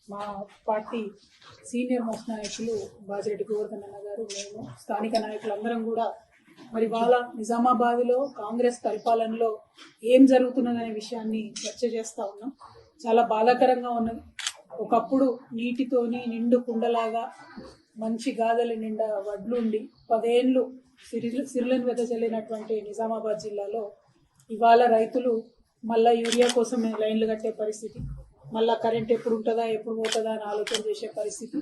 మా party senior most నాయకులు బాజిరెడ్డి గోవర్ధన్ అన్న గారు, మేము స్థానిక నాయకులందరం కూడా మరి వాళ్ళ నిజామాబాద్లో కాంగ్రెస్ పరిపాలనలో ఏం జరుగుతున్నదనే విషయాన్ని చర్చ చేస్తూ ఉన్నాం. చాలా బాధాకరంగా ఉన్నది. ఒకప్పుడు నీటితోని నిండు కుండలాగా మంచి గాదెల నిండా వడ్లుండి 10 ఏళ్ళు సిరులను వెదజల్లినటువంటి నిజామాబాద్ జిల్లాలో ఇవాళ రైతులు మళ్ళా యూరియా కోసం లైన్లు కట్టే పరిస్థితి, మళ్ళా కరెంట్ ఎప్పుడు ఉంటుందా ఎప్పుడు పోతుందా అని ఆలోచన చేసే పరిస్థితి,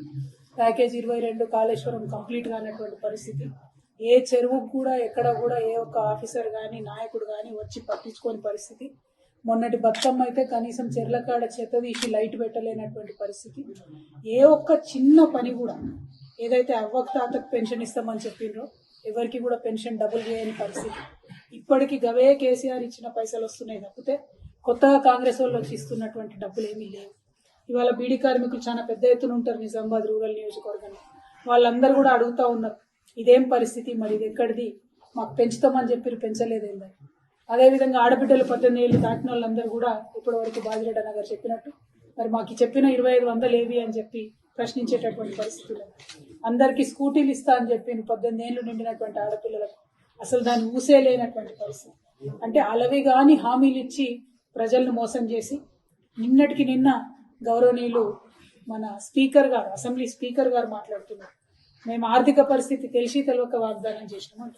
ప్యాకేజ్ 22 కాళేశ్వరం కంప్లీట్ కానటువంటి పరిస్థితి, ఏ చెరువుకు కూడా ఎక్కడ కూడా ఏ ఒక్క ఆఫీసర్ కానీ నాయకుడు కానీ వచ్చి పట్టించుకోని పరిస్థితి. మొన్నటి బతుకమ్మ అయితే కనీసం చెర్లకాడ చెత్త తీసి లైట్ పెట్టలేనటువంటి పరిస్థితి. ఏ ఒక్క చిన్న పని కూడా, ఏదైతే అవ్వకు తాతకు పెన్షన్ ఇస్తామని చెప్పిండ్రో ఎవరికి కూడా పెన్షన్ డబుల్ చేయని పరిస్థితి. ఇప్పటికీ గవే కేసీఆర్ ఇచ్చిన పైసలు వస్తున్నాయి తప్పితే కొత్తగా కాంగ్రెస్ వాళ్ళు వచ్చి ఇస్తున్నటువంటి డబ్బులు ఏమీ లేవు. ఇవాళ బీడీ కార్మికులు చాలా పెద్ద ఎత్తున ఉంటారు నిజామాబాద్ రూరల్ నియోజకవర్గంలో. వాళ్ళందరూ కూడా అడుగుతూ ఉన్నారు, ఇదేం పరిస్థితి, మరి ఇది ఎక్కడిది, మాకు పెంచుతామని చెప్పి పెంచలేదేందని. అదేవిధంగా ఆడబిడ్డలు 18 ఏళ్ళు దాటిన వాళ్ళందరూ కూడా ఇప్పటివరకు బాజిరెడ్డి అన్న గారు చెప్పినట్టు మరి మాకు చెప్పిన 2500 ఏవి అని చెప్పి ప్రశ్నించేటటువంటి పరిస్థితులు. అందరికీ స్కూటీలు ఇస్తా అని చెప్పి 18 ఏళ్ళు నిండినటువంటి ఆడపిల్లలకు అసలు దాన్ని ఊసే లేనటువంటి పరిస్థితి. అంటే అలవి కానీ హామీలు ఇచ్చి ప్రజలను మోసం చేసి నిన్నటికి నిన్న గౌరవనీయులు మన స్పీకర్ గారు, అసెంబ్లీ స్పీకర్ గారు మాట్లాడుతున్నారు, మేము ఆర్థిక పరిస్థితి తెలిసి తెలియక వాగ్దానం చేసినామంట.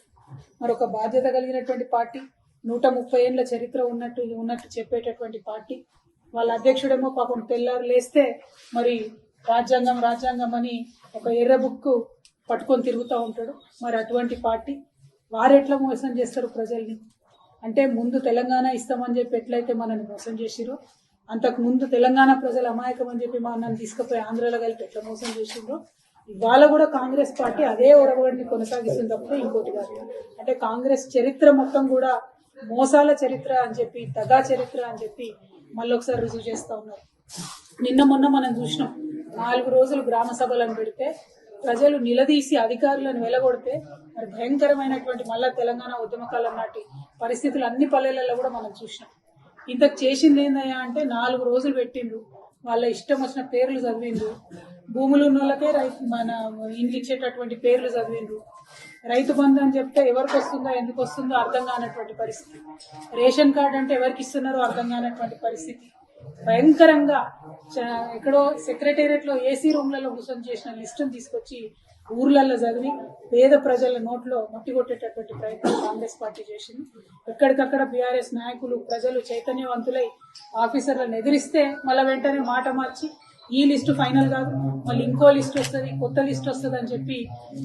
మరొక బాధ్యత కలిగినటువంటి పార్టీ, 130 ఏళ్ల చరిత్ర ఉన్నట్టు చెప్పేటటువంటి పార్టీ, వాళ్ళ అధ్యక్షుడేమో పాపం తెల్లారు లేస్తే మరి రాజ్యాంగం అని ఒక ఎర్ర బుక్కు పట్టుకొని తిరుగుతూ ఉంటాడు. మరి అటువంటి పార్టీ వారెట్లా మోసం చేస్తారు ప్రజల్ని? అంటే ముందు తెలంగాణ ఇస్తామని చెప్పి ఎట్లయితే మనల్ని మోసం చేసిరో, అంతకు ముందు తెలంగాణ ప్రజలు అమాయకం అని చెప్పి మనల్ని తీసుకుపోయి ఆంధ్రాలో కలిపి ఎట్లా మోసం చేసిండ్రో ఇవాళ కూడా కాంగ్రెస్ పార్టీ అదే ఒడవడిని కొనసాగిస్తుంది తప్పితే ఇంకోటి కాదు. అంటే కాంగ్రెస్ చరిత్ర మొత్తం కూడా మోసాల చరిత్ర అని చెప్పి, దగా చరిత్ర అని చెప్పి మళ్ళీ ఒకసారి రుజువు చేస్తూ ఉన్నారు. నిన్న మొన్న మనం చూసినాం, 4 రోజులు గ్రామ సభలను పెడితే ప్రజలు నిలదీసి అధికారులను వెలగొడితే మరి భయంకరమైనటువంటి మళ్ళా తెలంగాణ ఉద్యమకాలం నాటి పరిస్థితులు అన్ని పల్లెలలో కూడా మనం చూసినాం. ఇంతకు చేసింది ఏందయ్యా అంటే 4 రోజులు పెట్టిండ్రు, వాళ్ళ ఇష్టం వచ్చిన పేర్లు చదివిండ్రు, భూములు ఉన్న వాళ్ళకే మన ఇండ్లు ఇచ్చేటటువంటి పేర్లు చదివిండ్రు, రైతు బంధు అని చెప్తే ఎవరికి వస్తుందో ఎందుకు వస్తుందో అర్థం కానటువంటి పరిస్థితి, రేషన్ కార్డు అంటే ఎవరికి ఇస్తున్నారో అర్థం కానటువంటి పరిస్థితి. భయంకరంగా ఎక్కడో సెక్రటేరియట్ లో ఏసీ రూమ్లలో కూర్చొని చేసిన లిస్టును తీసుకొచ్చి ఊర్లలో చదివి పేద ప్రజల నోట్లో మట్టి కొట్టేటటువంటి ప్రయత్నం కాంగ్రెస్ పార్టీ చేసింది. ఎక్కడికక్కడ బీఆర్ఎస్ నాయకులు ప్రజలు చైతన్యవంతులై ఆఫీసర్లను ఎదిరిస్తే మళ్ళీ వెంటనే మాట మార్చి ఈ లిస్టు ఫైనల్ కాదు, మళ్ళీ ఇంకో లిస్ట్ వస్తుంది, కొత్త లిస్ట్ వస్తుంది అని చెప్పి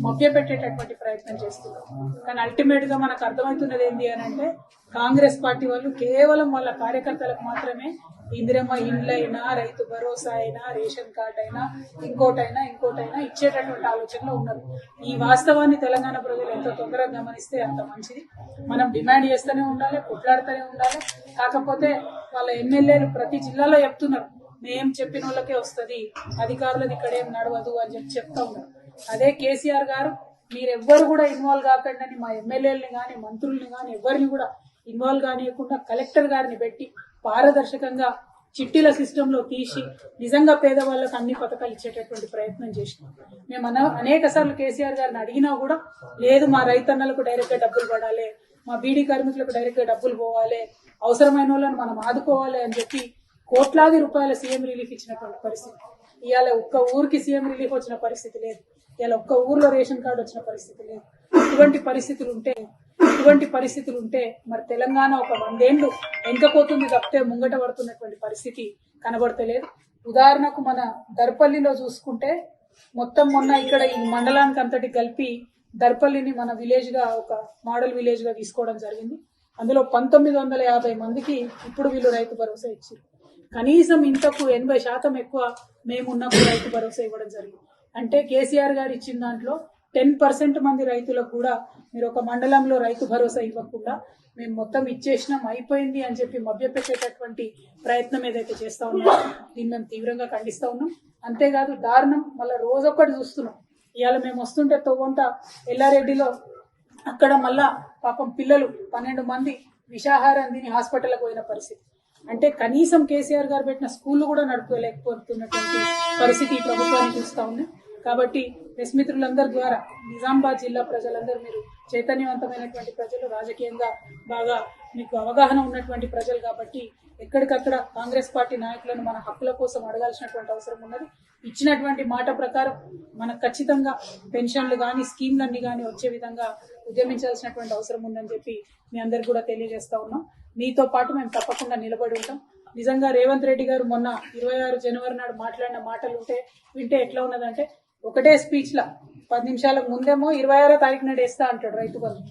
మభ్యపెట్టేటటువంటి ప్రయత్నం చేస్తున్నారు. కానీ అల్టిమేట్ గా మనకు అర్థమవుతున్నది ఏంటి అని అంటే కాంగ్రెస్ పార్టీ వాళ్ళు కేవలం వాళ్ళ కార్యకర్తలకు మాత్రమే ఇందిరమ్మ ఇండ్లైనా, రైతు భరోసా అయినా, రేషన్ కార్డు అయినా, ఇంకోటైనా ఇచ్చేటటువంటి ఆలోచనలో ఉన్నారు. ఈ వాస్తవాన్ని తెలంగాణ ప్రజలు ఎంత తొందరగా గమనిస్తే అంత మంచిది. మనం డిమాండ్ చేస్తూనే ఉండాలి, కొట్లాడుతూనే ఉండాలి. కాకపోతే వాళ్ళ ఎమ్మెల్యేలు ప్రతి జిల్లాలో చెప్తున్నారు, మేం చెప్పిన వాళ్ళకే వస్తుంది, అధికారులది ఇక్కడేం నడవదు అని చెప్తా ఉన్నారు. అదే కేసీఆర్ గారు మీరెవ్వరు కూడా ఇన్వాల్వ్ కాకండి అని మా ఎమ్మెల్యేలని కానీ మంత్రుల్ని కానీ ఎవరిని కూడా ఇన్వాల్వ్ కానియకుండా కలెక్టర్ గారిని పెట్టి పారదర్శకంగా చిట్టీల సిస్టంలో తీసి నిజంగా పేదవాళ్ళకు అన్ని పథకాలు ఇచ్చేటటువంటి ప్రయత్నం చేసినాం. మేము అనేక సార్లు కేసీఆర్ గారిని అడిగినా కూడా లేదు, మా రైతన్నలకు డైరెక్ట్ గా డబ్బులు పడాలి, మా బీడీ కార్మికులకు డైరెక్ట్ గా డబ్బులు పోవాలి, అవసరమైన వాళ్ళని మనం ఆదుకోవాలి అని చెప్పి కోట్లాది రూపాయల సీఎం రిలీఫ్ ఇచ్చినటువంటి పరిస్థితి. ఇవాళ ఒక్క ఊరికి సీఎం రిలీఫ్ వచ్చిన పరిస్థితి లేదు, ఇవాళ ఒక్క ఊర్లో రేషన్ కార్డు వచ్చిన పరిస్థితి లేదు. ఇటువంటి పరిస్థితులు ఉంటే మరి తెలంగాణ ఒక 100 ఏళ్లు వెనుకపోతుంది తప్పితే ముంగట పడుతున్నటువంటి పరిస్థితి కనబడతలేదు. ఉదాహరణకు మన దర్పల్లిలో చూసుకుంటే మొత్తం మొన్న ఇక్కడ ఈ మండలానికి అంతటి కలిపి దర్పల్లిని మన విలేజ్ గా ఒక మోడల్ విలేజ్ గా తీసుకోవడం జరిగింది. అందులో 1950 మందికి ఇప్పుడు వీళ్ళు రైతు భరోసా ఇచ్చారు. కనీసం ఇంతకు 80% ఎక్కువ మేమున్నప్పుడు రైతు భరోసా ఇవ్వడం జరిగింది. అంటే కేసీఆర్ గారు ఇచ్చిన దాంట్లో 10% మంది రైతులకు కూడా మీరు ఒక మండలంలో రైతు భరోసా ఇవ్వకుండా మేము మొత్తం ఇచ్చేసినాం అయిపోయింది అని చెప్పి మభ్యపెట్టేటటువంటి ప్రయత్నం ఏదైతే చేస్తా ఉన్నామో దీన్ని మేము తీవ్రంగా ఖండిస్తా ఉన్నాం. అంతేకాదు దారుణం మళ్ళీ రోజొక్కటి చూస్తున్నాం. ఇవాళ మేము వస్తుంటే తోగొంట ఎల్లారెడ్డిలో అక్కడ మళ్ళా పాపం పిల్లలు 12 మంది విషాహారం తిని హాస్పిటల్కి పోయిన పరిస్థితి. అంటే కనీసం కేసీఆర్ గారు పెట్టిన స్కూల్ కూడా నడుపుకోలేకపోతున్నటువంటి పరిస్థితి ఈ ప్రభుత్వాన్ని చూస్తా ఉంది. కాబట్టి ప్రెస్ మిత్రులందరి ద్వారా నిజామాబాద్ జిల్లా ప్రజలందరూ మీరు చైతన్యవంతమైనటువంటి ప్రజలు, రాజకీయంగా బాగా మీకు అవగాహన ఉన్నటువంటి ప్రజలు కాబట్టి ఎక్కడికక్కడ కాంగ్రెస్ పార్టీ నాయకులను మన హక్కుల కోసం అడగాల్సినటువంటి అవసరం ఉన్నది. ఇచ్చినటువంటి మాట ప్రకారం మనకు ఖచ్చితంగా పెన్షన్లు కానీ స్కీమ్లన్నీ కానీ వచ్చే విధంగా ఉద్యమించాల్సినటువంటి అవసరం ఉందని చెప్పి మీ అందరికి కూడా తెలియజేస్తా ఉన్నాం. మీతో పాటు మేము తప్పకుండా నిలబడి ఉంటాం. నిజంగా రేవంత్ రెడ్డి గారు మొన్న 26 జనవరి నాడు మాట్లాడిన మాటలు వింటే ఎట్లా ఉన్నదంటే, ఒకటే స్పీచ్ లా 10 నిమిషాలకు ముందేమో 26వ తారీఖు నాడు వేస్తా అంటాడు రైతు బంధు,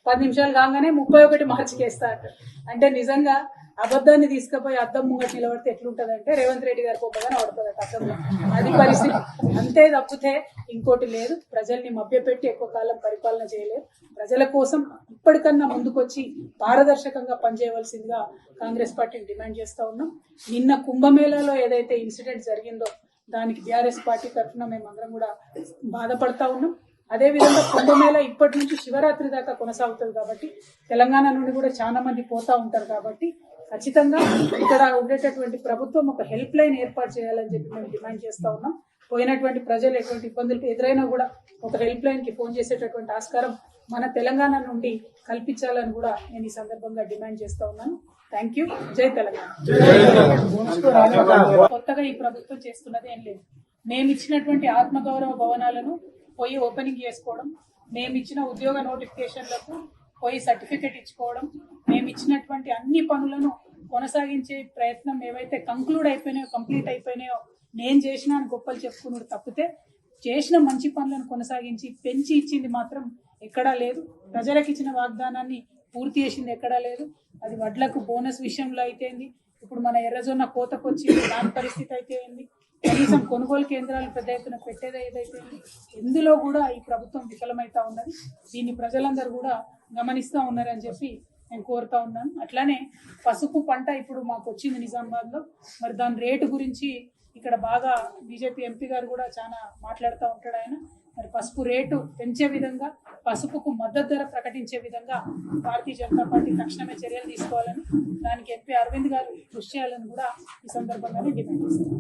10 నిమిషాలు కాగానే 31 మార్చికి వేస్తా అంటాడు. అంటే నిజంగా అబద్ధాన్ని తీసుకుపోయి అద్దం ముంగట నిలబడితే ఎట్లుంటదంటే రేవంత్ రెడ్డి గారి కోపగానే పడుతుంది అద్దంలో. అది పరిస్థితి. అంతే తప్పితే ఇంకోటి లేదు. ప్రజల్ని మభ్యపెట్టి ఎక్కువ కాలం పరిపాలన చేయలేదు. ప్రజల కోసం ఇప్పటికన్నా ముందుకొచ్చి పారదర్శకంగా పనిచేయవలసిందిగా కాంగ్రెస్ పార్టీని డిమాండ్ చేస్తా ఉన్నాం. నిన్న కుంభమేళాలో ఏదైతే ఇన్సిడెంట్ జరిగిందో దానికి బీఆర్ఎస్ పార్టీ తరఫున మేమందరం కూడా బాధపడతా ఉన్నాం. అదేవిధంగా కుంభమేళ ఇప్పటి నుంచి శివరాత్రి దాకా కొనసాగుతుంది కాబట్టి తెలంగాణ నుండి కూడా చాలా మంది పోతా ఉంటారు కాబట్టి ఖచ్చితంగా ఇక్కడ ఉండేటటువంటి ప్రభుత్వం ఒక హెల్ప్ లైన్ ఏర్పాటు చేయాలని చెప్పి మేము డిమాండ్ చేస్తా ఉన్నాం. పోయినటువంటి ప్రజలు ఎటువంటి ఇబ్బందులు ఎదురైనా కూడా ఒక హెల్ప్ లైన్ కి ఫోన్ చేసేటటువంటి ఆస్కారం మన తెలంగాణ నుండి కల్పించాలని కూడా నేను ఈ సందర్భంగా డిమాండ్ చేస్తా ఉన్నాను. Thank you. జై తెలంగాణ. కొత్తగా ఈ ప్రభుత్వం చేస్తున్నది ఏం లేదు. మేము ఇచ్చినటువంటి ఆత్మగౌరవ భవనాలను పోయి ఓపెనింగ్ చేసుకోవడం, మేము ఇచ్చిన ఉద్యోగ నోటిఫికేషన్లకు పోయి సర్టిఫికెట్ ఇచ్చుకోవడం, మేము ఇచ్చినటువంటి అన్ని పనులను కొనసాగించే ప్రయత్నం ఏవైతే కంప్లీట్ అయిపోయినాయో నేను చేసిన అని గొప్పలు చెప్పుకున్నాడు తప్పితే చేసిన మంచి పనులను కొనసాగించి పెంచి ఇచ్చింది మాత్రం ఎక్కడా లేదు. ప్రజలకు ఇచ్చిన వాగ్దానాన్ని పూర్తి చేసింది ఎక్కడా లేదు. అది వడ్లకు బోనస్ విషయంలో అయితేంది, ఇప్పుడు మన ఎర్రజొన్న కోతకు వచ్చి దాని పరిస్థితి అయితే ఏంది, కనీసం కొనుగోలు కేంద్రాలు పెద్ద ఎత్తున పెట్టేది ఏదైతే ఎందులో కూడా ఈ ప్రభుత్వం విఫలమైతా ఉన్నది. దీన్ని ప్రజలందరూ కూడా గమనిస్తూ ఉన్నారని చెప్పి నేను కోరుతా ఉన్నాను. అట్లానే పసుపు పంట ఇప్పుడు మాకు వచ్చింది నిజామాబాద్లో. మరి దాని రేటు గురించి ఇక్కడ బాగా బీజేపీ ఎంపీ గారు కూడా చాలా మాట్లాడుతూ ఉంటాడు ఆయన. మరి పసుపు రేటు పెంచే విధంగా, పసుపుకు మద్దతు ధర ప్రకటించే విధంగా భారతీయ జనతా పార్టీ తక్షణమే చర్యలు తీసుకోవాలని, దానికి ఎంపీ అరవింద్ గారు కృషి చేయాలని కూడా ఈ సందర్భంగానే డిమాండ్ చేస్తున్నారు.